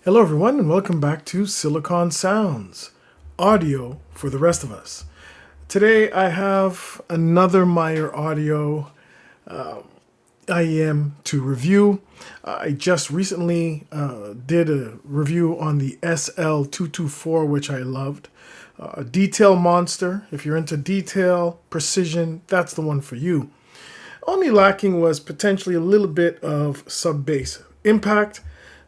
Hello everyone and welcome back to Silicon Sounds, audio for the rest of us. Today I have another Myer Audio IEM to review. I just recently did a review on the SL224, which I loved. Detail monster. If you're into detail, precision, that's the one for you. Only lacking was potentially a little bit of sub-bass impact.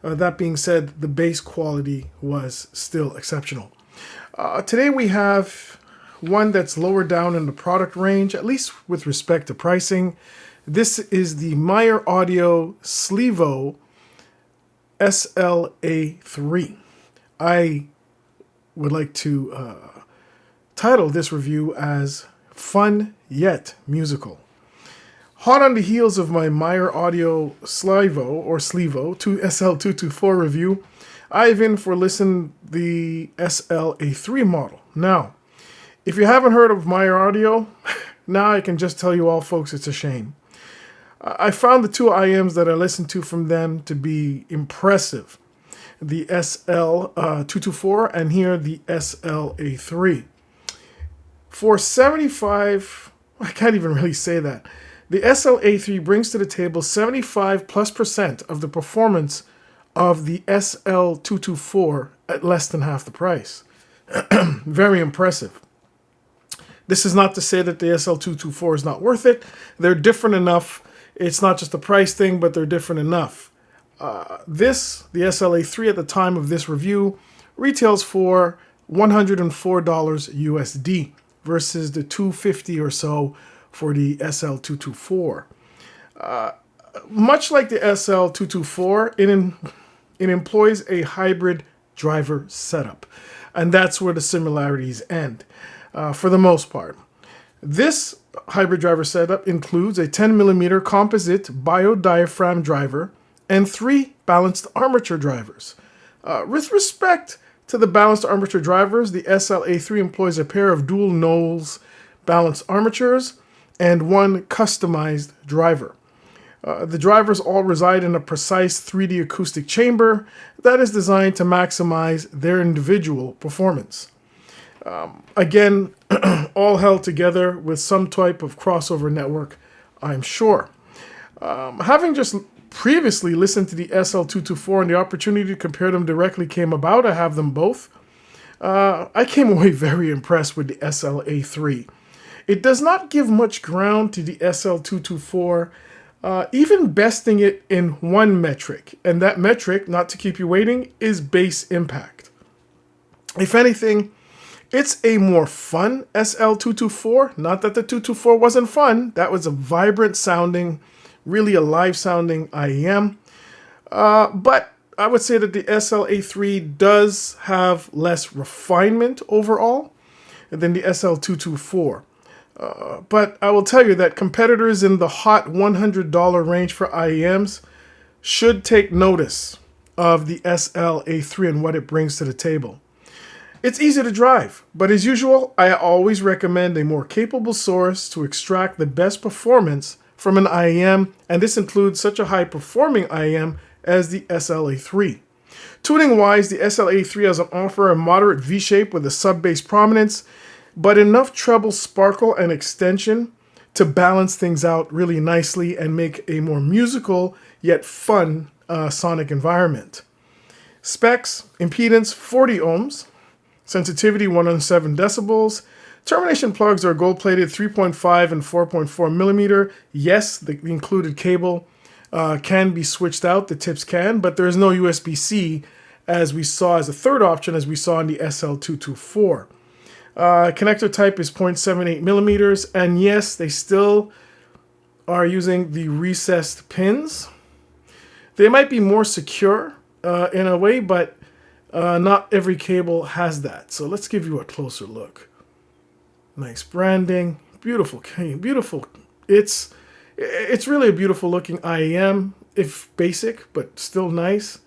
That being said, the bass quality was still exceptional. Today we have one that's lower down in the product range, at least with respect to pricing. This is the Myer Audio Sliivo SLA3. I would like to title this review as Fun Yet Musical. Hot on the heels of my Myer Audio Sliivo SL224 review, I've in for listen the SLA3 model. Now, if you haven't heard of Myer Audio, now I can just tell you all folks it's a shame. I found the two IEMs that I listened to from them to be impressive. The SL224 and here the SLA3. For 75, I can't even really say that. The SLA3 brings to the table 75+% of the performance of the SL224 at less than half the price. Very impressive. This is not to say that the SL224 is not worth it. They're different enough. It's not just a price thing, but they're different enough. The SLA3 at the time of this review retails for $104 USD versus the $250 or so for the SL224. Much like the SL224, it employs a hybrid driver setup, and that's where the similarities end for the most part. This hybrid driver setup includes a 10mm composite bio-diaphragm driver and 3 balanced armature drivers. With respect to the balanced armature drivers, the SLA3 employs a pair of dual Knowles balanced armatures and 1 customized driver. The drivers all reside in a precise 3D acoustic chamber that is designed to maximize their individual performance. Again, all held together with some type of crossover network, I'm sure. Having just previously listened to the SL224 and the opportunity to compare them directly came about, I have them both. I came away very impressed with the SLA3. It does not give much ground to the SL224, even besting it in one metric. And that metric, not to keep you waiting, is bass impact. If anything, it's a more fun SL224. Not that the 224 wasn't fun. That was a vibrant sounding, really alive sounding IEM. But I would say that the SLA3 does have less refinement overall than the SL224. But I will tell you that competitors in the hot $100 range for IEMs should take notice of the SLA3 and what it brings to the table. It's easy to drive, but as usual, I always recommend a more capable source to extract the best performance from an IEM, and this includes such a high-performing IEM as the SLA3. Tuning-wise, the SLA3 has on offer a moderate V-shape with a sub-bass prominence, but enough treble sparkle and extension to balance things out really nicely and make a more musical yet fun sonic environment. Specs: impedance 40 ohms, sensitivity 107 decibels. Termination plugs are gold-plated 3.5 and 4.4 millimeter. Yes, the included cable can be switched out, the tips can, but there is no USB-C as we saw as a third option as we saw in the SL224. Connector type is 0.78 millimeters, and yes, they still are using the recessed pins. They might be more secure in a way, but not every cable has that. So let's give you a closer look. Nice branding, beautiful, beautiful. It's really a beautiful looking IEM, if basic, but still nice.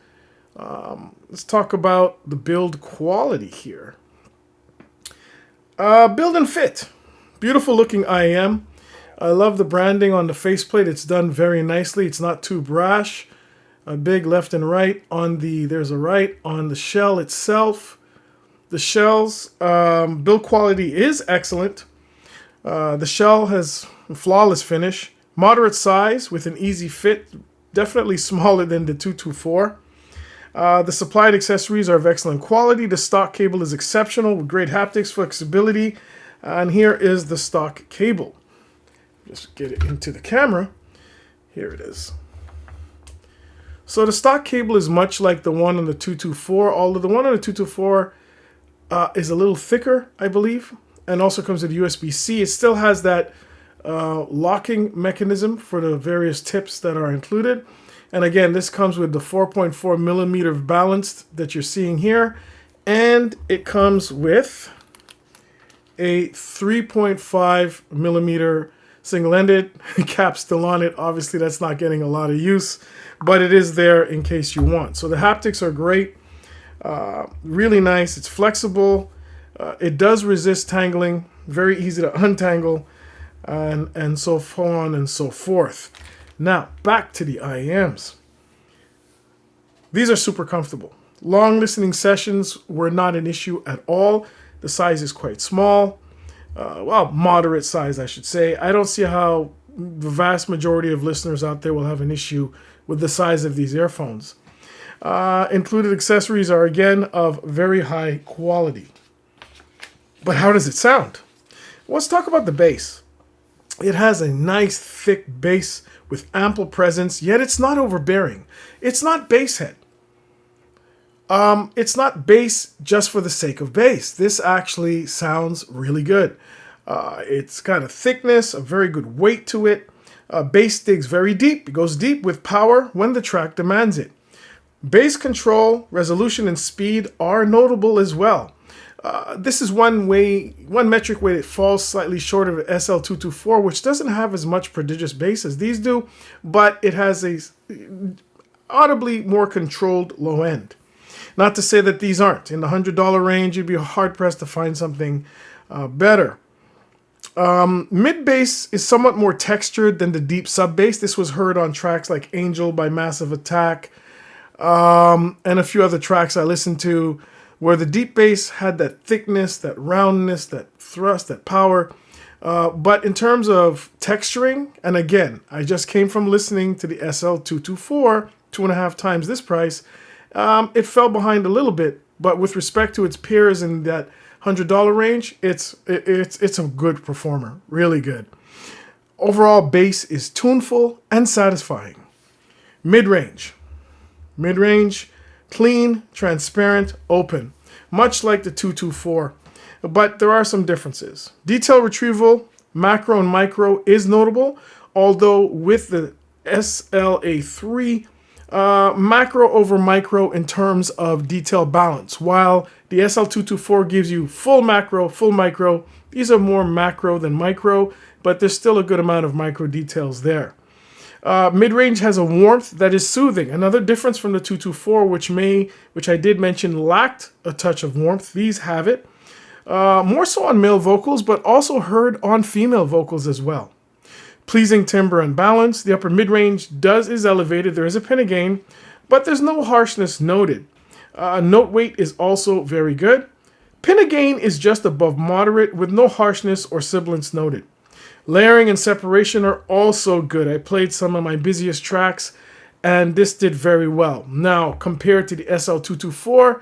Let's talk about the build quality here. Build and fit. Beautiful looking IEM. I love the branding on the faceplate. It's done very nicely. It's not too brash. a big left and right on the, there's a right on the shell itself. The shell's build quality is excellent. The shell has a flawless finish, moderate size with an easy fit, definitely smaller than the 224. The supplied accessories are of excellent quality. The stock cable is exceptional with great haptics, flexibility. And here is the stock cable. Just get it into the camera. Here it is. So the stock cable is much like the one on the 224, although the one on the 224 is a little thicker, I believe, and also comes with USB-C. It still has that locking mechanism for the various tips that are included. And again, this comes with the 4.4 millimeter balanced that you're seeing here. And it comes with a 3.5 millimeter single-ended cap still on it. Obviously, that's not getting a lot of use, but it is there in case you want. So the haptics are great. Really nice. It's flexible. It does resist tangling. Very easy to untangle, and so on and so forth. Now, back to the IEMs. These are super comfortable. Long listening sessions were not an issue at all. The size is quite small. Well, moderate size, I should say. I don't see how the vast majority of listeners out there will have an issue with the size of these earphones. Included accessories are, again, of very high quality. But how does it sound? Let's talk about the bass. It has a nice, thick bass with ample presence, yet it's not overbearing. It's not bass head. It's not bass just for the sake of bass. This actually sounds really good. It's got a thickness, a very good weight to it. Bass digs very deep. It goes deep with power when the track demands it. Bass control, resolution, and speed are notable as well. This is one metric where it falls slightly short of the SL224, which doesn't have as much prodigious bass as these do, but it has a audibly more controlled low end. Not to say that these aren't. In the $100 range, you'd be hard-pressed to find something better. Mid-bass is somewhat more textured than the deep sub-bass. This was heard on tracks like Angel by Massive Attack, and a few other tracks I listened to, where the deep bass had that thickness, that roundness, that thrust, that power. But in terms of texturing, and again, I just came from listening to the SL224, 2.5 times this price, it fell behind a little bit, but with respect to its peers in that $100 range, it's a good performer, really good. Overall, bass is tuneful and satisfying. Mid-range, clean, transparent, open, much like the 224, but there are some differences. Detail retrieval, macro and micro is notable, although with the SLA3, macro over micro in terms of detail balance, while the SL224 gives you full macro, full micro. These are more macro than micro, but there's still a good amount of micro details there. Mid-range has a warmth that is soothing. Another difference from the 224, which I did mention lacked a touch of warmth. These have it. More so on male vocals, but also heard on female vocals as well. Pleasing timbre and balance. The upper mid-range is elevated. There is a pinna gain, but there's no harshness noted. Note weight is also very good. Pinna gain is just above moderate with no harshness or sibilance noted. Layering and separation are also good. I played some of my busiest tracks, and this did very well. Now, compared to the SL224,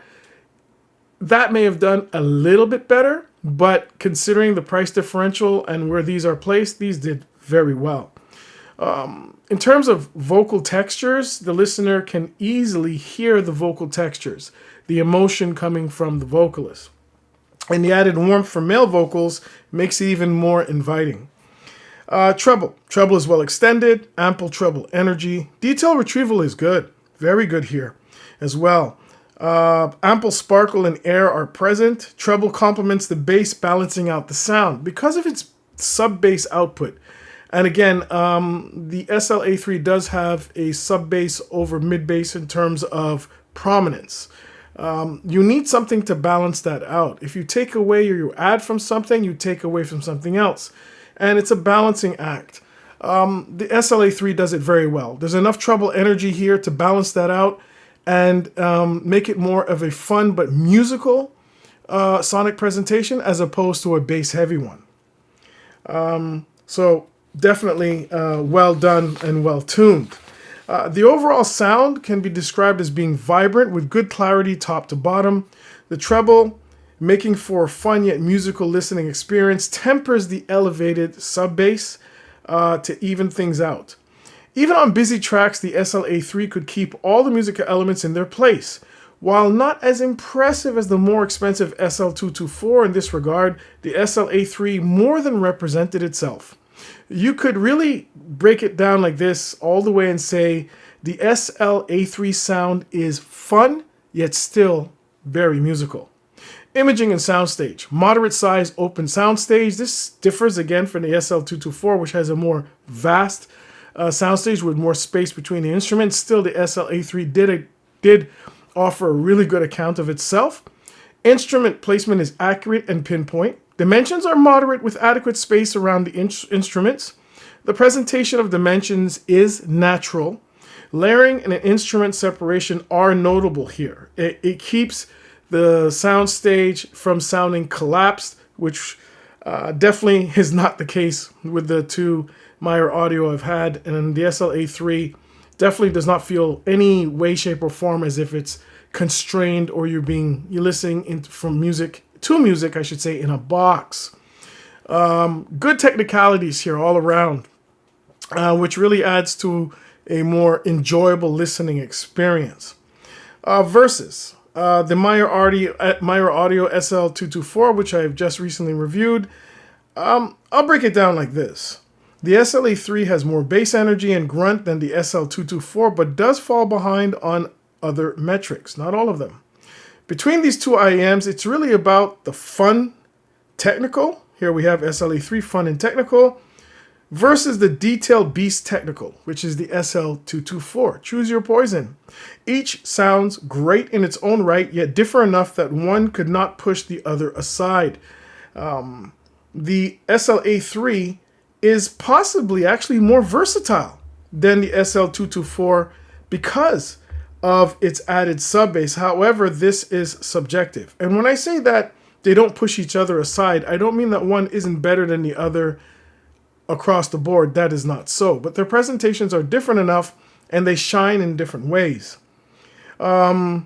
that may have done a little bit better, but considering the price differential and where these are placed, these did very well. In terms of vocal textures, the listener can easily hear the vocal textures, the emotion coming from the vocalist. And the added warmth from male vocals makes it even more inviting. Treble is well extended, ample treble energy. Detail retrieval is good, very good here as well. Ample sparkle and air are present. Treble complements the bass, balancing out the sound because of its sub-bass output. And again, the SLA3 does have a sub-bass over mid-bass in terms of prominence. You need something to balance that out. If you take away or you add from something, you take away from something else. And it's a balancing act. The SLA3 does it very well. There's enough treble energy here to balance that out and make it more of a fun but musical sonic presentation as opposed to a bass heavy one. So definitely well done and well tuned. The overall sound can be described as being vibrant with good clarity top to bottom. The treble, making for a fun yet musical listening experience, tempers the elevated sub bass to even things out. Even on busy tracks, the SLA3 could keep all the musical elements in their place. While not as impressive as the more expensive SL224 in this regard, the SLA3 more than represented itself. You could really break it down like this all the way and say the SLA3 sound is fun, yet still very musical. Imaging and soundstage. Moderate size open soundstage. This differs again from the SL224, which has a more vast soundstage with more space between the instruments. Still, the SLA3 did offer a really good account of itself. Instrument placement is accurate and pinpoint. Dimensions are moderate with adequate space around the instruments. The presentation of dimensions is natural. Layering and instrument separation are notable here. It keeps the soundstage from sounding collapsed, which definitely is not the case with the two Myer Audio I've had. And the SLA3 definitely does not feel any way, shape, or form as if it's constrained or you're listening from music to music, I should say, in a box. Good technicalities here all around, which really adds to a more enjoyable listening experience. Versus the Myer Audio SL224, which I've just recently reviewed. I'll break it down like this. The SLA3 has more bass energy and grunt than the SL224, but does fall behind on other metrics, not all of them. Between these two IEMs, it's really about the fun, technical. Here we have SLA3 fun and technical versus the detailed beast technical, which is the SL224. Choose your poison. Each sounds great in its own right, yet differ enough that one could not push the other aside. The SLA3 is possibly actually more versatile than the SL224 because of its added sub bass. However, this is subjective. And when I say that they don't push each other aside, I don't mean that one isn't better than the other across the board. That is not so. But their presentations are different enough and they shine in different ways. The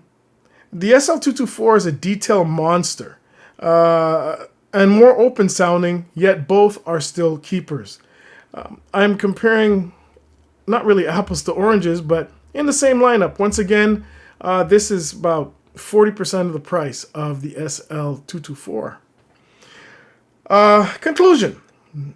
SL224 is a detail monster and more open sounding, yet both are still keepers. I'm comparing not really apples to oranges, but in the same lineup. Once again, this is about 40% of the price of the SL224. Conclusion.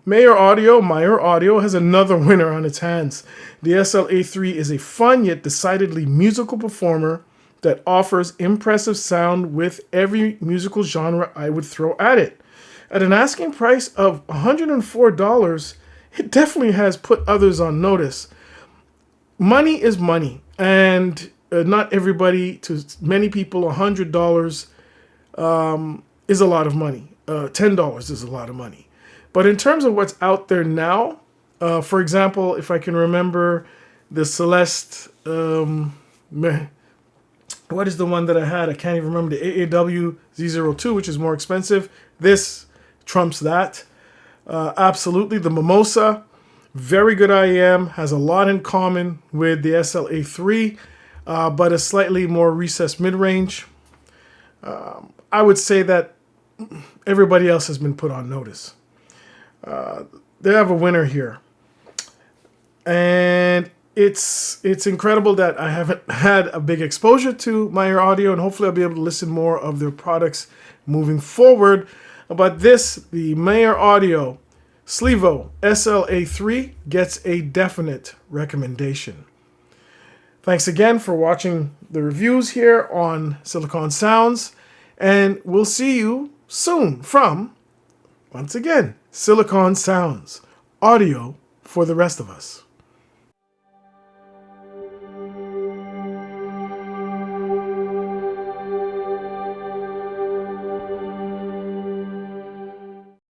Myer Audio has another winner on its hands. The SLA3 is a fun yet decidedly musical performer that offers impressive sound with every musical genre I would throw at it. At an asking price of $104, it definitely has put others on notice. Money is money, and not everybody, to many people, $100 is a lot of money. $10 is a lot of money. But in terms of what's out there now, for example, if I can remember the Celeste, what is the one that I had? I can't even remember. The AAW Z02, which is more expensive. This trumps that. Absolutely. The Mimosa, very good IEM, has a lot in common with the SLA3, but a slightly more recessed mid-range. I would say that everybody else has been put on notice. They have a winner here. And it's incredible that I haven't had a big exposure to Myer Audio, and hopefully I'll be able to listen more of their products moving forward. But this, the Myer Audio Sliivo SLA3, gets a definite recommendation. Thanks again for watching the reviews here on Silicon Sounds, and we'll see you soon from, once again, Silicon Sounds, audio for the rest of us.